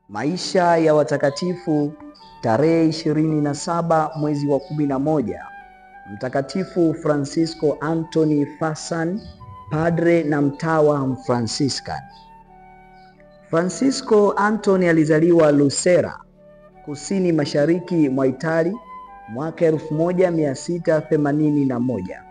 Maisha ya watakatifu, tarehe 27 mwezi wa 11. Mtakatifu Francisco Antony Fasan, padre na mtawa Mfranciscan. Francisco Antony alizaliwa Lucera, kusini mashariki mwa Italia mwaka 1681.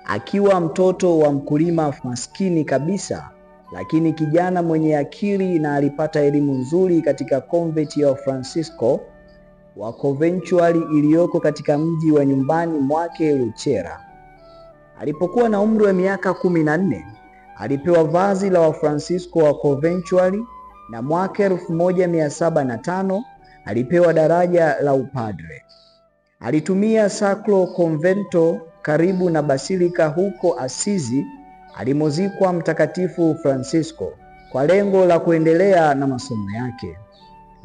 Akiwa mtoto wa mkulima maskini kabisa, lakini kijana mwenye akili, na alipata elimu nzuri katika konventi ya Francisco wa Conventuali iliyoko katika mji wa nyumbani mwake Lucera. Alipokuwa na umri wa miaka 14, alipewa vazi la Wafrancisco wa Conventuali, na mwaka 1705 alipewa daraja la upadre. Alitumia Sacro Convento karibu na Basilika huko Asizi alimozikwa Mtakatifu Francisco kwa lengo la kuendelea na masomo yake.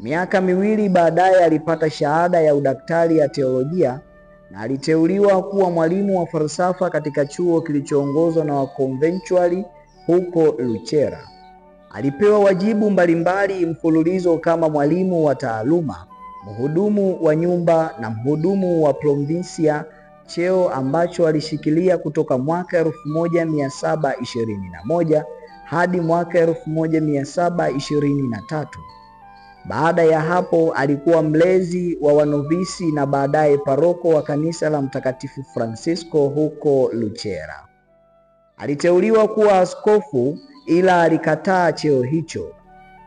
Miaka miwili baadaye alipata shahada ya udaktari ya teolojia na aliteuliwa kuwa mwalimu wa falsafa katika chuo kilichoongozwa na Wakonventuali huko Lucera. Alipewa wajibu mbalimbali mfululizo kama mwalimu wa taaluma, mhudumu wa nyumba na mhudumu wa provinsia, cheo ambacho alishikilia kutoka mwaka 1721 hadi mwaka 1723. Baada ya hapo alikuwa mlezi wa wanovisi na baadaye paroko wa kanisa la Mtakatifu Francisco huko Lucera. Aliteuliwa kuwa askofu, ila alikataa cheo hicho.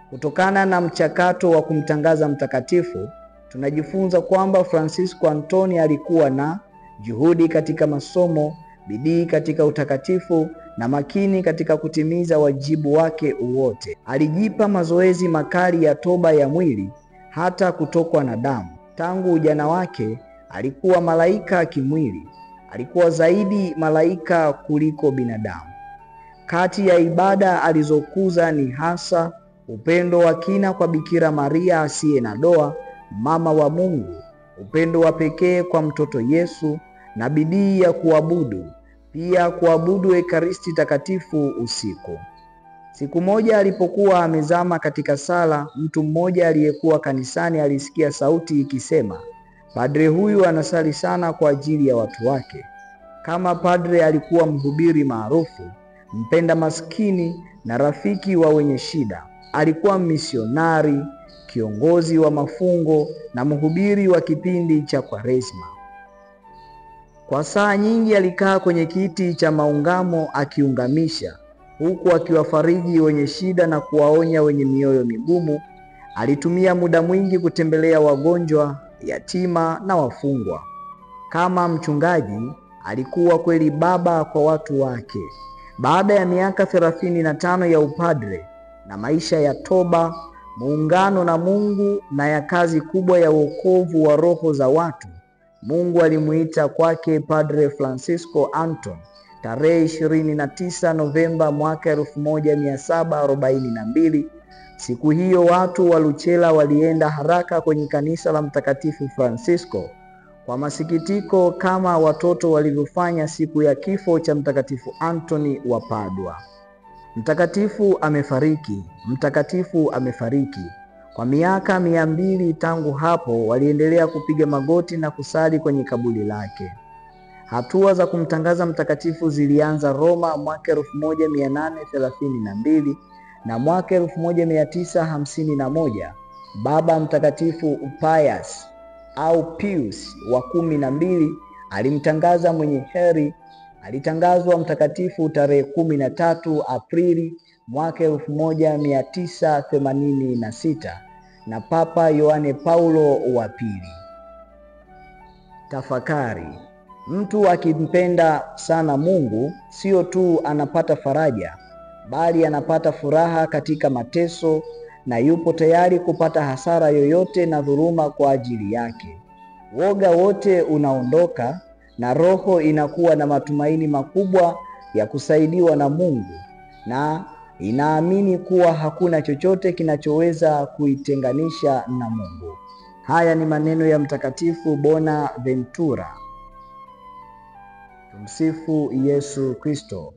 Kutokana na mchakato wa kumtangaza mtakatifu, tunajifunza kwamba Francisco Antony alikuwa na juhudi katika masomo, bidii katika utakatifu na makini katika kutimiza wajibu wake wote. Alijipa mazoezi makali ya toba ya mwili, hata kutokwa na damu. Tangu ujana wake alikuwa malaika kimwili. Alikuwa zaidi malaika kuliko binadamu. Kati ya ibada alizokuza ni hasa upendo wa kina kwa Bikira Maria asiye na doa, mama wa Mungu, upendo wa pekee kwa mtoto Yesu, na bidii ya kuabudu, pia kuabudu Ekaristi takatifu usiku. Siku moja alipokuwa amezama katika sala, mtu mmoja aliyekuwa kanisani alisikia sauti ikisema, padre huyu anasali sana kwa ajili ya watu wake. Kama padre alikuwa mhubiri maarufu, mpenda maskini na rafiki wa wenye shida. Alikuwa misionari, kiongozi wa mafungo na mhubiri wa kipindi cha Kwaresma. Kwa saa nyingi alikaa kwenye kiti cha maungamo akiungamisha, huku akiwafariji wenye shida na kuwaonya wenye mioyo migumu. Alitumia muda mwingi kutembelea wagonjwa, yatima na wafungwa. Kama mchungaji, alikuwa kweli baba kwa watu wake. Baada ya miaka 35 ya upadre na maisha ya toba, muungano na Mungu na ya kazi kubwa ya wokovu wa roho za watu, Mungu alimuita kwake Padre Francisco Antony tarehe 29 Novemba mwaka 1742. Siku hiyo watu wa Lucera walienda haraka kwenye kanisa la Mtakatifu Francisco kwa masikitiko, kama watoto walivyofanya siku ya kifo cha Mtakatifu Antony wa Padua. Mtakatifu amefariki, mtakatifu amefariki. Kwa miaka 200 tangu hapo waliendelea kupiga magoti na kusali kwenye kaburi lake. Hatua za kumtangaza mtakatifu zilianza Roma mwaka 1832 na mwaka 1951 Baba Mtakatifu Pius au Pius wa 12 alimtangaza mwenye heri. Alitangazwa mtakatifu tarehe 13 Aprili mwaka 1986 na Papa Yohane Paulo wa pili. Tafakari. Mtu akimpenda sana Mungu, sio tu anapata faraja, bali anapata furaha katika mateso, na yupo tayari kupata hasara yoyote na dhuluma kwa ajili yake. Woga wote unaondoka na roho inakuwa na matumaini makubwa ya kusaidiwa na Mungu, na inaamini kuwa hakuna chochote kinachoweza kuitenganisha na Mungu. Haya ni maneno ya Mtakatifu Bonaventura. Tumsifu Yesu Kristo.